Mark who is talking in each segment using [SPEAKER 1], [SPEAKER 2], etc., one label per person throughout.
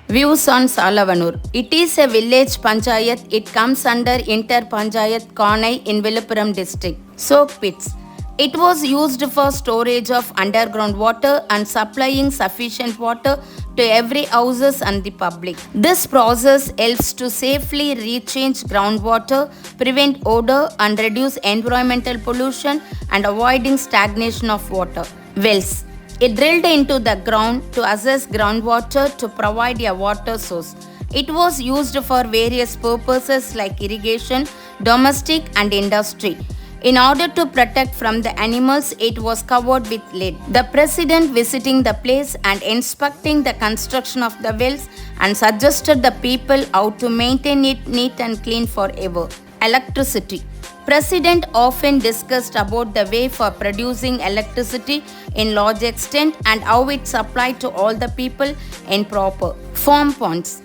[SPEAKER 1] Views on Salavanur. It is a village panchayat. It comes under Inter Panchayat Kanai in Viluppuram district. Soak pits. It was used for storage of underground water and supplying sufficient water to every houses and the public. This process helps to safely rechange groundwater, prevent odor and reduce environmental pollution and avoiding stagnation of water. Wells. It drilled into the ground to assess groundwater to provide a water source. It was used for various purposes like irrigation, domestic and industry. In order to protect from the animals, it was covered with lead. The president visiting the place and inspecting the construction of the wells and suggested the people how to maintain it neat and clean forever. Electricity. President often discussed about the way for producing electricity in large extent and how it supplied to all the people in proper farm ponds.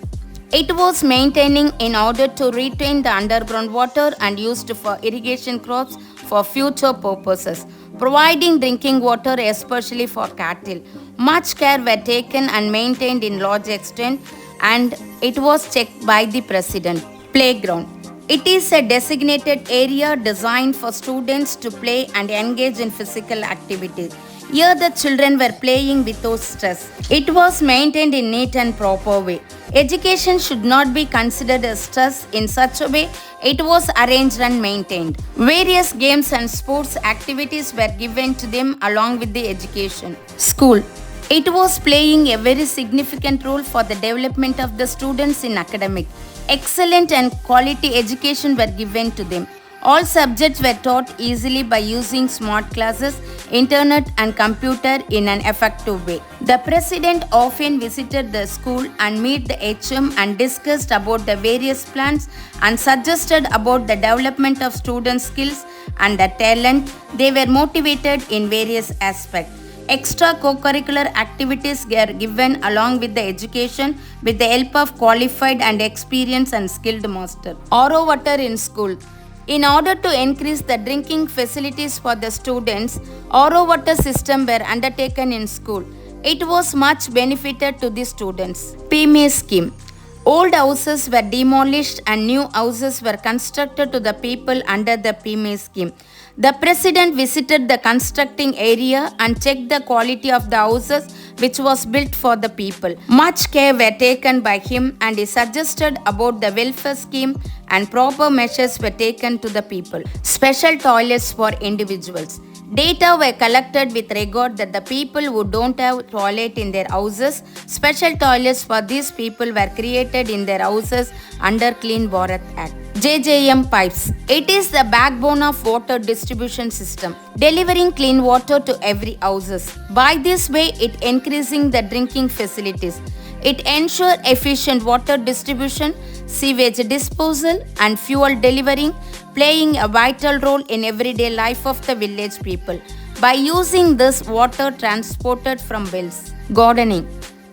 [SPEAKER 1] It was maintaining in order to retain the underground water and used for irrigation crops for future purposes, providing drinking water especially for cattle. Much care were taken and maintained in large extent and it was checked by the president. Playground. It is a designated area designed for students to play and engage in physical activities. Here the children were playing without stress. It was maintained in neat and proper way. Education should not be considered a stress. In such a way, it was arranged and maintained. Various games and sports activities were given to them along with the education. School. It was playing a very significant role for the development of the students in academic. Excellent and quality education were given to them. All subjects were taught easily by using smart classes, internet and computer in an effective way. The president often visited the school and met the HM and discussed about the various plans and suggested about the development of students' skills and the talent. They were motivated in various aspects. Extra co-curricular activities were given along with the education with the help of qualified and experienced and skilled master. RO water in school. In order to increase the drinking facilities for the students, RO water system were undertaken in school. It was much benefited to the students. PMA scheme. Old houses were demolished and new houses were constructed to the people under the PMA scheme. The president visited the constructing area and checked the quality of the houses which was built for the people. Much care were taken by him and he suggested about the welfare scheme and proper measures were taken to the people. Special toilets for individuals. Data were collected with regard that the people who don't have toilet in their houses, special toilets for these people were created in their houses under Clean Bharat Act. JJM pipes. It is the backbone of water distribution system, delivering clean water to every houses. By this way, it increasing the drinking facilities. It ensure efficient water distribution, sewage disposal and fuel delivering, playing a vital role in everyday life of the village people. By using this water transported from wells. Gardening.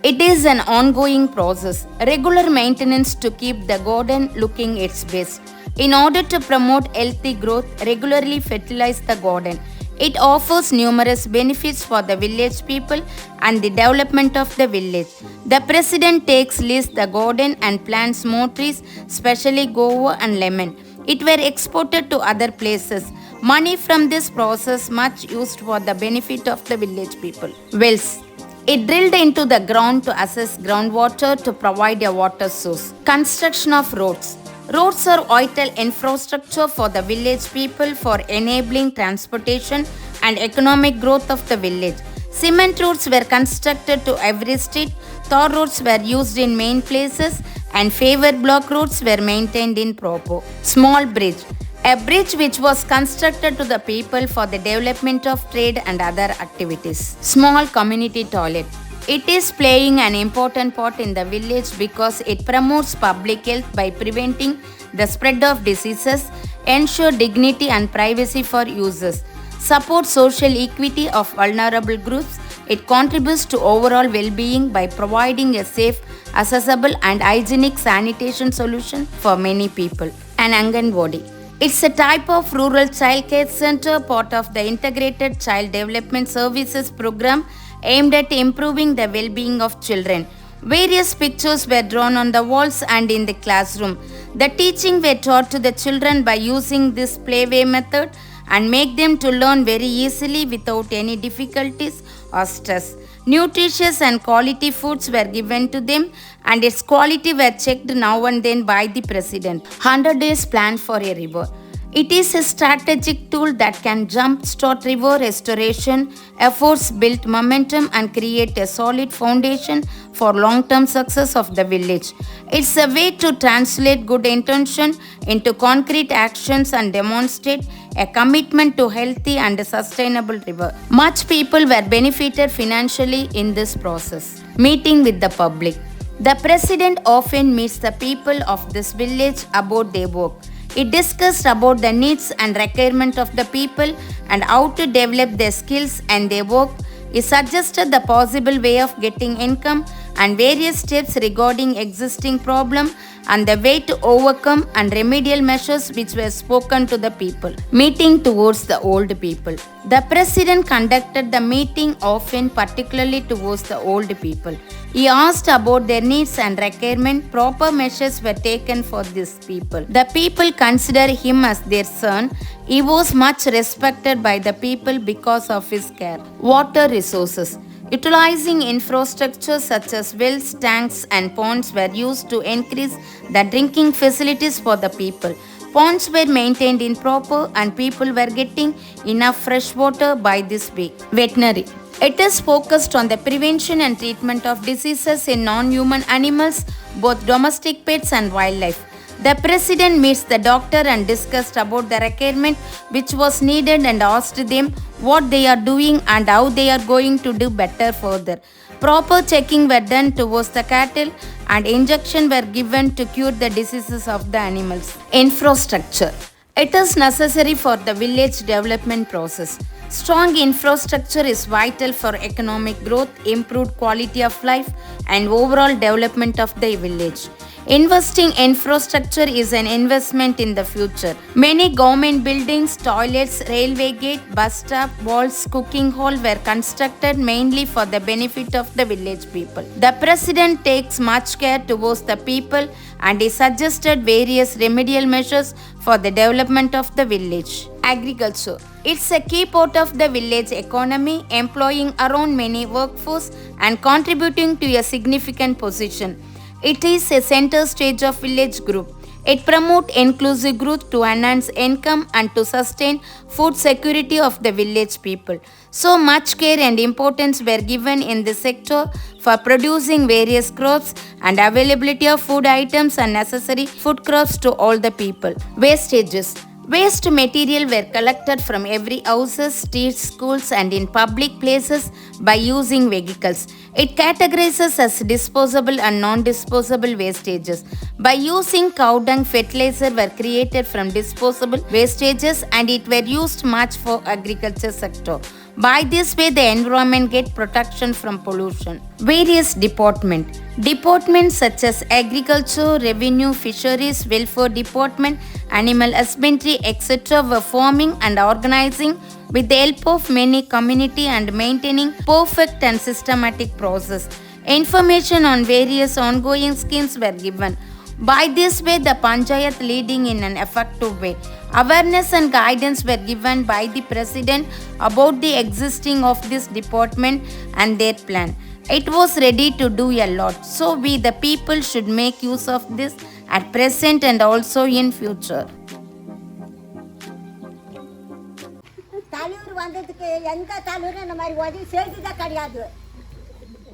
[SPEAKER 1] It is an ongoing process. Regular maintenance to keep the garden looking its best. In order to promote healthy growth, regularly fertilize the garden. It offers numerous benefits for the village people and the development of the village. The president takes lease the garden and plants more trees, especially guava and lemon. It were exported to other places. Money from this process much used for the benefit of the village people. Wells. It drilled into the ground to assess groundwater to provide a water source. Construction of roads. Roads are vital infrastructure for the village people for enabling transportation and economic growth of the village. Cement roads were constructed to every street, tar roads were used in main places, and favored block roads were maintained in proper. Small bridge. A bridge which was constructed to the people for the development of trade and other activities. Small community toilet. It is playing an important part in the village because it promotes public health by preventing the spread of diseases, ensure dignity and privacy for users, support social equity of vulnerable groups. It contributes to overall well-being by providing a safe, accessible and hygienic sanitation solution for many people. An Anganwadi. It's a type of rural child care center, part of the Integrated Child Development Services program aimed at improving the well-being of children. Various pictures were drawn on the walls and in the classroom. The teaching were taught to the children by using this playway method and make them to learn very easily without any difficulties or stress. Nutritious and quality foods were given to them and its quality were checked now and then by the president. 100 days plan for a river. It is a strategic tool that can jumpstart river restoration efforts, build momentum, and create a solid foundation for long-term success of the village. It's a way to translate good intention into concrete actions and demonstrate a commitment to healthy and sustainable river. Much people were benefited financially in this process. Meeting with the public. The president often meets the people of this village about their work. It discussed about the needs and requirements of the people and how to develop their skills and their work. It suggested the possible way of getting income and various steps regarding existing problem and the way to overcome and remedial measures which were spoken to the people. Meeting towards the old people. The president conducted the meeting often particularly towards the old people. He asked about their needs and requirements. Proper measures were taken for these people. The people considered him as their son. He was much respected by the people because of his care. Water resources. Utilizing infrastructure such as wells, tanks, and ponds were used to increase the drinking facilities for the people. Ponds were maintained in proper and people were getting enough fresh water by this way. Veterinary. It is focused on the prevention and treatment of diseases in non-human animals, both domestic pets and wildlife. The president meets the doctor and discussed about the requirement which was needed and asked them what they are doing and how they are going to do better further. Proper checking were done towards the cattle and injection were given to cure the diseases of the animals. Infrastructure. It is necessary for the village development process. Strong infrastructure is vital for economic growth, improved quality of life, and overall development of the village. Investing in infrastructure is an investment in the future. Many government buildings, toilets, railway gate, bus stop, walls, cooking hall were constructed mainly for the benefit of the village people. The president takes much care towards the people and he suggested various remedial measures for the development of the village. Agriculture. It's a key part of the village economy, employing around many workforce and contributing to a significant position. It is a center stage of village group. It promotes inclusive growth to enhance income and to sustain food security of the village people. So much care and importance were given in this sector for producing various crops and availability of food items and necessary food crops to all the people. Wastages. Waste material were collected from every houses, streets, schools and in public places by using vehicles. It categorizes as disposable and non-disposable wastages. By using cow dung, fertilizer were created from disposable wastages and it were used much for agriculture sector. By this way, the environment get protection from pollution. Various departments such as agriculture, revenue, fisheries, welfare department, animal husbandry, etc. were forming and organizing with the help of many community and maintaining perfect and systematic process. Information on various ongoing schemes were given. By this way, the Panchayat leading in an effective way. Awareness and guidance were given by the President about the existing of this department and their plan. It was ready to do a lot. So we the people should make use of this at present and also in future.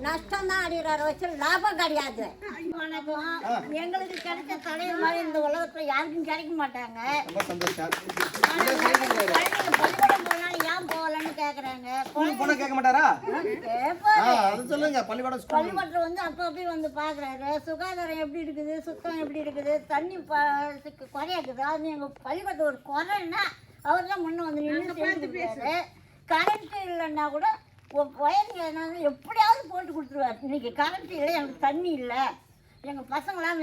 [SPEAKER 2] நஷ்டம் தான் அடிக்கிறார் வச்சு லாபம் கிடையாது. வணக்கம். எங்களுக்கு கிடைச்ச தலைவர் மாதிரி இந்த உலகத்தில் யாருக்கும் கிடைக்க மாட்டாங்க. பள்ளிக்கூடம் போனாலும் ஏன் போகலன்னு கேட்குறாங்க. கேட்க மாட்டாரா? பள்ளிக்கூடத்தில் வந்து அப்போ வந்து பார்க்குறாரு. சுகாதாரம் எப்படி இருக்குது, சுத்தம் எப்படி இருக்குது, தண்ணி குறையாக்குது. அது எங்கள் பள்ளிக்கூடத்தில் ஒரு குறைன்னா அவர் தான் முன்னே வந்து நின்று பேசுகிறாரு. கரண்ட்டு இல்லைன்னா கூட வயலுங்க என்னாலும் எப்படியாவது போட்டு கொடுத்துருவார். இன்றைக்கி கரண்ட் இல்லை, எனக்கு தண்ணி இல்லை, எங்கள் பசங்களாம்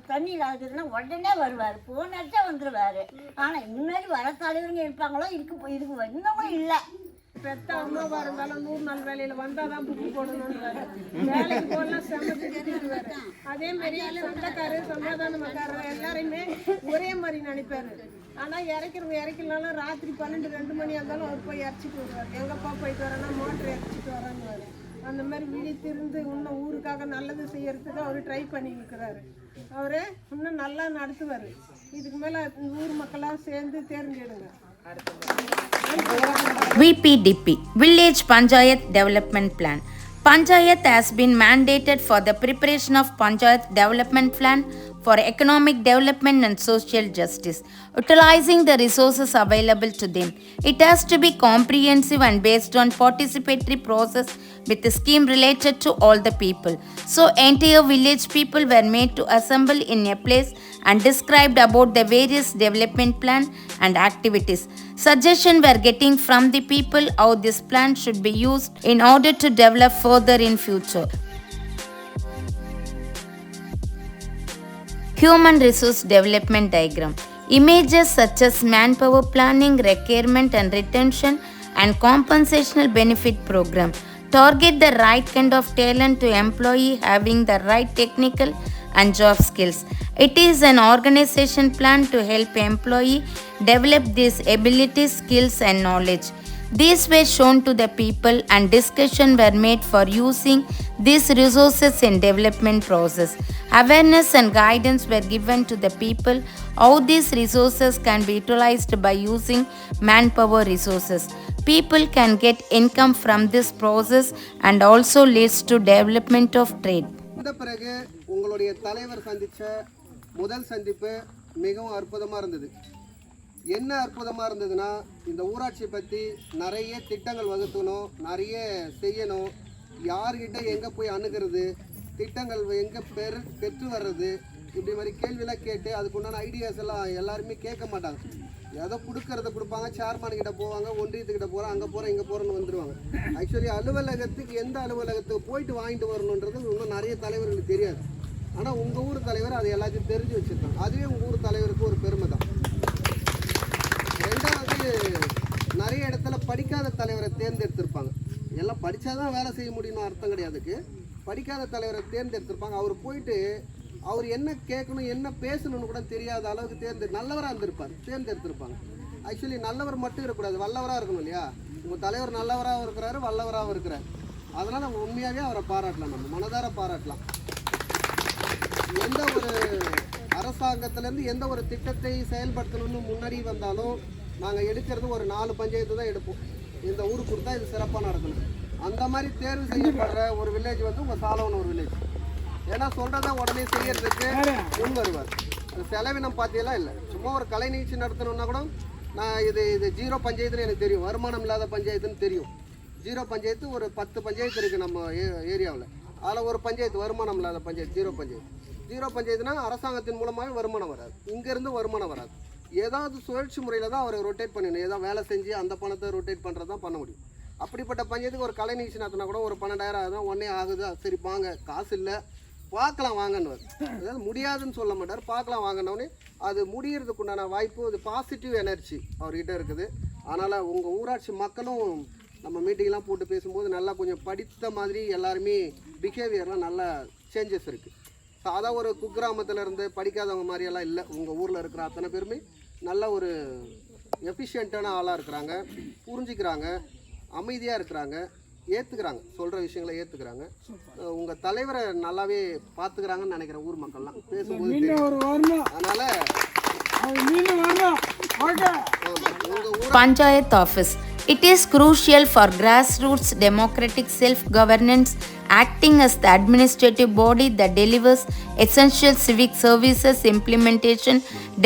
[SPEAKER 2] தண்ணி இல்லாததுன்னா உடனே வருவார், ஃபோன் அடிச்சா வந்துடுவார். ஆனால் முன்னாடி வர தலைவருங்க இருப்பாங்களோ இதுக்கு இருந்தவங்களும் இல்லை.
[SPEAKER 3] பெத்த அம்மாவா இருந்தாலும் 100 நாள் வேலையில் வந்தால் தான் புக்கு போடணுன்றாரு. வேலைக்கு போடலாம் திட்டுவாரு. அதே மாதிரி சொந்தக்காரர் சமாதானக்காரர் எல்லாரையுமே ஒரே மாதிரி நினைப்பாரு. ஆனால் இறக்கலனாலும் ராத்திரி 12-2 மணி இருந்தாலும் அவர் போய் இறச்சிட்டு வருவார். எங்கப்பா போயிட்டு வரேன்னா மோட்டர் இறச்சிட்டு வரான்னு. அந்த மாதிரி விழித்திருந்து இன்னும் ஊருக்காக நல்லது செய்யறதுக்கு அவர் ட்ரை பண்ணி இருக்கிறாரு. அவர் இன்னும் நல்லா நடத்துவார். இதுக்கு மேலே ஊர் மக்களாக சேர்ந்து தேர்ந்தெடுங்க.
[SPEAKER 1] VPDP, Village Panchayat Development Plan. Panchayat has been mandated for the preparation of Panchayat Development Plan for economic development and social justice, utilizing the resources available to them. It has to be comprehensive and based on participatory process with a scheme related to all the people. So entire village people were made to assemble in a place and described about the various development plan and activities. Suggestions were getting from the people how this plan should be used in order to develop further in future. Human Resource Development Diagram. Images such as manpower planning, requirement and retention, and compensational benefit program target the right kind of talent to employee having the right technical and job skills. It is an organization plan to help employee develop these abilities, skills and knowledge. These were shown to the people and discussion were made for using these resources in development process. Awareness and guidance were given to the people how these resources can be utilized by using manpower resources. People can get income from this process and also leads to development of trade.
[SPEAKER 4] இந்த பிறகு உங்களுடைய தலைவர் சந்திச்ச முதல் சந்திப்பு மிகவும் அற்புதமாக இருந்தது. என்ன அற்புதமாக இருந்ததுன்னா, இந்த ஊராட்சி பற்றி நிறைய திட்டங்கள் வகுக்கணும், நிறைய செய்யணும், யார்கிட்ட எங்கே போய் அணுகிறது, திட்டங்கள் எங்கே பெற்று வர்றது, இப்படி மாதிரி கேள்வியெல்லாம் கேட்டு அதுக்குண்டான ஐடியாஸ் எல்லாம் எல்லாருமே கேட்க மாட்டாங்க. ஏதோ கொடுக்கறத கொடுப்பாங்க, சேர்மன் கிட்ட போவாங்க, ஒன்றியத்துக்கிட்ட போகிறோம், அங்கே போகிறோம், இங்கே போகிறோன்னு வந்துடுவாங்க. ஆக்சுவலி அலுவலகத்துக்கு எந்த அலுவலகத்துக்கு போயிட்டு வாங்கிட்டு வரணுன்றது இன்னும் நிறைய தலைவர்களுக்கு தெரியாது. ஆனால் உங்கள் ஊர் தலைவர் அதை எல்லாத்தையும் தெரிஞ்சு வச்சுருக்காங்க. அதுவே உங்கள் ஊர் தலைவருக்கு ஒரு பெருமை தான். ரெண்டாவது, நிறைய இடத்துல படிக்காத தலைவரை தேர்ந்தெடுத்திருப்பாங்க. எல்லாம் படித்தா தான் வேலை செய்ய முடியும்னு அர்த்தம் கிடையாதுக்கு. படிக்காத தலைவரை தேர்ந்தெடுத்திருப்பாங்க. அவர் போயிட்டு அவர் என்ன கேட்கணும், என்ன பேசணும்னு கூட தெரியாத அளவுக்கு நல்லவராக இருந்திருப்பார், தேர்ந்தெடுத்திருப்பாங்க. ஆக்சுவலி நல்லவர் மட்டும் இருக்கக்கூடாது, வல்லவராக இருக்கணும் இல்லையா? உங்கள் தலைவர் நல்லவராகவும் இருக்கிறாரு, வல்லவராகவும் இருக்கிறார். அதனால் நம்ம உண்மையாகவே அவரை பாராட்டலாம், நம்ம மனதார பாராட்டலாம். எந்த ஒரு அரசாங்கத்திலேருந்து எந்த ஒரு திட்டத்தை செயல்படுத்தணும்னு முன்னாடி வந்தாலும் நாங்கள் எடுக்கிறது ஒரு 4 பஞ்சாயத்து தான் எடுப்போம். இந்த ஊருக்கு கொடுத்தா இது சிறப்பாக நடக்கணும். அந்த மாதிரி தேர்வு செய்யப்படுற ஒரு வில்லேஜ் வந்து உங்கள் சாலவனூர் வில்லேஜ். ஏன்னா சொல்கிறத உடனே செய்யறதுக்கு முன் வருவார். செலவினம் பார்த்தியெல்லாம் இல்லை. சும்மா ஒரு கலை நிகழ்ச்சி நடத்தணுன்னா கூட நான் இது 0 பஞ்சாயத்துன்னு எனக்கு தெரியும், வருமானம் இல்லாத பஞ்சாயத்துன்னு தெரியும். 0 பஞ்சாயத்து ஒரு 10 பஞ்சாயத்து இருக்குது நம்ம ஏரியாவில். அதில் ஒரு பஞ்சாயத்து வருமானம் இல்லாத பஞ்சாயத்து 0 பஞ்சாயத்து. 0 பஞ்சாயத்துனா அரசாங்கத்தின் மூலமாகவே வருமானம் வராது, இங்கேருந்து வருமானம் வராது. ஏதாவது சுழற்சி முறையில் தான் அவரை ரொட்டேட் பண்ணணும். ஏதாவது வேலை செஞ்சு அந்த பணத்தை ரொட்டேட் பண்ணுறது தான் பண்ண முடியும். அப்படிப்பட்ட பஞ்சாயத்துக்கு ஒரு கலை நிகழ்ச்சி நடத்தினா கூட ஒரு 12,000 ஆகுதான், உடனே ஆகுது, சரி வாங்க, காசு இல்லை, பார்க்கலாம் வாங்கன்னு. அதாவது முடியாதுன்னு சொல்ல மாட்டார், பார்க்கலாம் வாங்கினோடனே அது முடியறதுக்கு உண்டான வாய்ப்பு, அது பாசிட்டிவ் எனர்ஜி அவர்கிட்ட இருக்குது. அதனால் உங்கள் ஊராட்சி மக்களும் நம்ம மீட்டிங்லாம் போட்டு பேசும்போது நல்லா கொஞ்சம் படித்த மாதிரி எல்லாருமே பிஹேவியர்லாம் நல்லா சேஞ்சஸ் இருக்குது. ஸோ அதான் ஒரு குக்கிராமத்தில் இருந்து படிக்காதவங்க மாதிரியெல்லாம் இல்லை. உங்கள் ஊரில் இருக்கிற அத்தனை பேருமே நல்ல ஒரு எஃபிஷியண்ட்டான ஆளாக இருக்கிறாங்க, புரிஞ்சுக்கிறாங்க, அமைதியாக இருக்கிறாங்க, ஏற்றுக்கிறாங்க, சொல்கிற விஷயங்களை ஏற்றுக்கிறாங்க. உங்கள் தலைவரை நல்லாவே பார்த்துக்கிறாங்கன்னு நினைக்கிறேன் ஊர் மக்கள்லாம் பேசும்போது. அதனால்
[SPEAKER 1] Panchayat Office. It is crucial for grassroots democratic self-governance, acting as the administrative body that delivers essential civic services, implementation,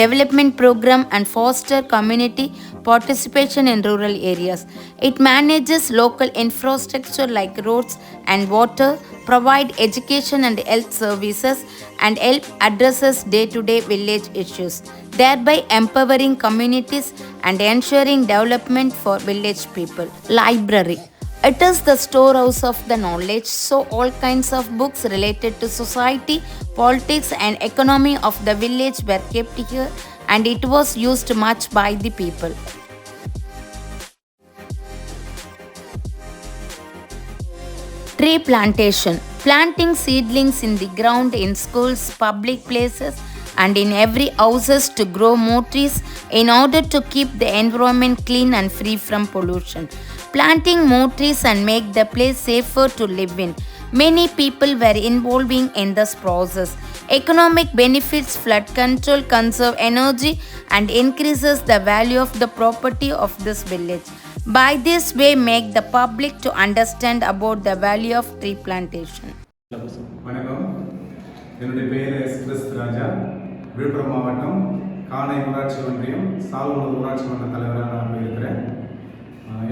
[SPEAKER 1] development program and foster community participation in rural areas. It manages local infrastructure like roads and water, provide education and health services, and help addresses day-to-day village issues, thereby empowering communities and ensuring development for village people. Library. It is the storehouse of the knowledge, so all kinds of books related to society, politics and economy of the village were kept here, and it was used much by the people. Tree plantation. Planting seedlings in the ground in schools, public places, and in every houses to grow more trees in order to keep the environment clean and free from pollution. Planting more trees and make the place safer to live in. Many people were involving in this process. Economic benefits, flood control, conserve energy, and increases the value of the property of this village. By this way, make the public to understand about the value of tree plantation.
[SPEAKER 5] வணக்கம், என்னுடைய பெயர் S. ராஜா. விழுப்புரம் மாவட்டம் காணை ஊராட்சி ஒன்றியம் சாலவனூர் ஊராட்சி மன்ற தலைவராக நான் இருக்கிறேன்.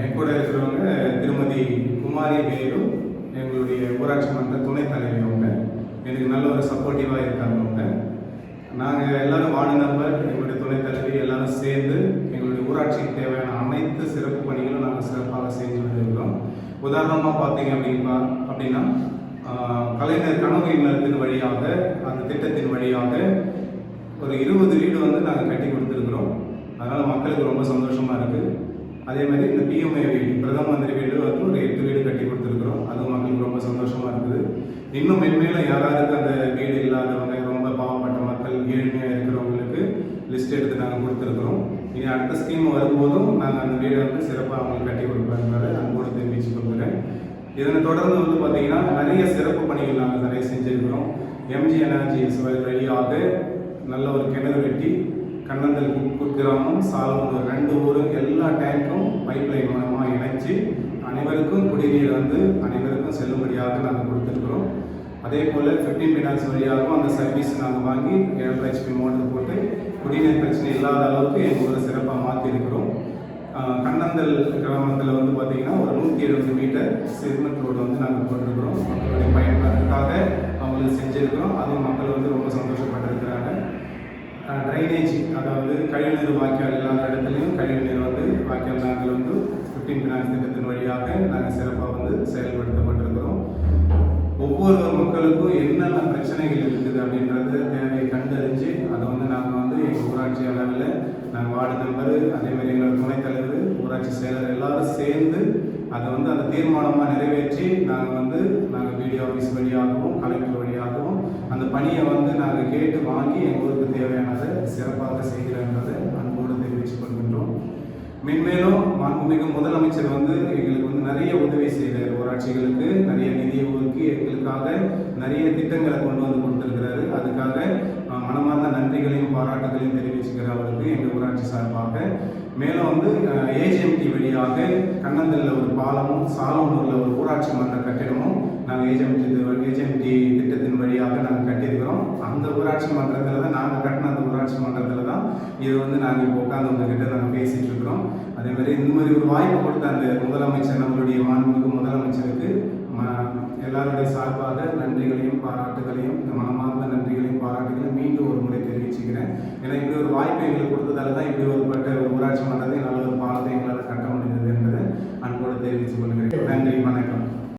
[SPEAKER 5] என் கூட இருக்கிறவங்க திருமதி குமாரி வேலு, எங்களுடைய ஊராட்சி மன்ற துணைத் தலைவி. அவங்க எனக்கு நல்ல ஒரு சப்போர்ட்டிவாக இருக்காங்க. அவங்க நாங்கள் எல்லோரும் வார்டு நம்பர், எங்களுடைய துணைத் தலைவி எல்லாரும் சேர்ந்து எங்களுடைய ஊராட்சிக்கு தேவையான அனைத்து சிறப்பு பணிகளும் நாங்கள் சிறப்பாக செஞ்சு வருகிறோம். உதாரணமாக பார்த்தீங்க அப்படின்னா கலைஞர் கனவு இல்லத்தின் வழியாக, அந்த திட்டத்தின் வழியாக ஒரு 20 வீடு நாங்கள் கட்டி கொடுத்துருக்குறோம். அதனால் மக்களுக்கு ரொம்ப சந்தோஷமாக இருக்குது. அதே மாதிரி இந்த பிஎம்ஏ வீடு, பிரதம மந்திரி வீடு ஒரு 8 வீடு கட்டி கொடுத்துருக்குறோம். அதுவும் மக்களுக்கு ரொம்ப சந்தோஷமாக இருக்குது. இன்னும் மென்மேலும் யாராருக்கு அந்த வீடு இல்லாதவங்க, ரொம்ப பாவப்பட்ட மக்கள், ஏழ்மையாக இருக்கிறவங்களுக்கு லிஸ்ட் எடுத்து நாங்கள் கொடுத்துருக்குறோம். இனி அடுத்த ஸ்கீம் வரும்போதும் நாங்கள் அந்த வீடை சிறப்பாக அவங்களுக்கு கட்டி கொடுப்பாங்க அன்போடு தெரிவித்து கொள்கிறேன். இதனை தொடர்ந்து பார்த்தீங்கன்னா நிறைய சிறப்பு பணிகள் நாங்கள் நிறைய செஞ்சுருக்கிறோம். எம்ஜி எனர்ஜிஸ் வழியாக நல்ல ஒரு கிணறு வெட்டி கண்ணந்தல் குக்கிராமம் சாலவனூர் 2 ஊரும் எல்லா டேங்க்கும் பைப்லைன் மூலமாக இணைச்சி அனைவருக்கும் குடிநீர் அனைவருக்கும் செல்லும்படியாக நாங்கள் கொடுத்துருக்குறோம். அதே போல் 15 மினிட்ஸ் வழியாகவும் அந்த சர்வீஸ் நாங்கள் வாங்கி 7 HP மோட்டர் போட்டு குடிநீர் பிரச்சனை இல்லாத அளவுக்கு எங்கள் ஊரை சிறப்பாக மாற்றிருக்கிறோம். கண்ணந்தல் கிராமத்தில் பார்த்தீங்கன்னா ஒரு 170 மீட்டர் சிமெண்ட் ரோடு நாங்கள் போட்டிருக்கிறோம். மக்களுடைய பயன்பாட்டுக்காக அவங்களுக்கு செஞ்சுருக்கிறோம். அதுவும் மக்கள் ரொம்ப சந்தோஷப்பட்டிருக்கிறாங்க. ட்ரைனேஜ், அதாவது கழிவுநீர் வாய்க்கால் இல்லாத இடத்துலையும் கழிவுநீர் வாய்க்கால் நாங்கள் 15 மினிட்ஸ் திட்டத்தின் வழியாக நாங்கள் சிறப்பாக செயல்படுத்தப்பட்டிருக்கிறோம். ஒவ்வொரு மக்களுக்கும் என்னென்ன பிரச்சனைகள் இருக்குது அப்படின்றது தேவையை கண்டறிஞ்சு அதை நாங்கள் எங்கள் ஊராட்சி அளவில் நாங்கள் வார்டு மெம்பரு, அதேமாதிரி எங்களோட துணைத் தலைவர், ஊராட்சி செயலர் எல்லாரும் சேர்ந்து அதை அந்த தீர்மானமாக நிறைவேற்றி நாங்கள் பிடிஓ ஆஃபீஸ் வழியாகவும் கலெக்டர் வழியாகவும் அந்த பணியை நாங்கள் கேட்டு வாங்கி எங்கள் ஊருக்கு தேவையானதை சிறப்பாக செய்கிறோன்றதை அன்போடு தெரிவித்துக் கொள்கின்றோம். மென்மேலும் மாண்புமிகு முதலமைச்சர் எங்களுக்கு நிறைய உதவி செய்கிறார். ஊராட்சிகளுக்கு நிறைய நிதியை ஒதுக்கி எங்களுக்காக நிறைய திட்டங்களை கொண்டு கொடுத்துருக்கிறாரு. அதுக்காக மனமார்ந்த நன்றிகளையும் பாராட்டுகளையும் தெரிவிச்சுக்கிற அவருக்கு எங்கள் ஊராட்சி சார்பாக. மேலும் ஏஜிஎம்டி வழியாக கண்ணந்தலில் ஒரு பாலமும் சாலவனூரில் ஒரு ஊராட்சி மன்ற கட்டிடமும் நாங்கள் ஏஜிஎம்டி திட்டத்தின் வழியாக நாங்கள் கட்டியிருக்கிறோம். அந்த ஊராட்சி மன்றத்தில் தான் நாங்கள் கட்டின அந்த ஊராட்சி மன்றத்தில் தான் இது நாங்கள் இப்போ உட்காந்து உங்ககிட்ட நாங்கள் பேசிகிட்டு இருக்கிறோம். அதேமாதிரி இந்த மாதிரி ஒரு வாய்ப்பு கொடுத்த அந்த முதலமைச்சர், நம்மளுடைய மாண்புமிகு முதலமைச்சருக்கு எல்லாருடைய சார்பாக நன்றிகளையும் பாராட்டுகளையும், இந்த மனமார்ந்த நன்றிகளையும் பாராட்டுகளையும் மீண்டும் ஒரு முறை தெரிவிச்சுக்கிறேன். ஏன்னா இப்படி ஒரு வாய்ப்பு எங்களுக்கு கொடுத்ததால தான் இப்படி ஒரு ஊராட்சி மன்றத்தை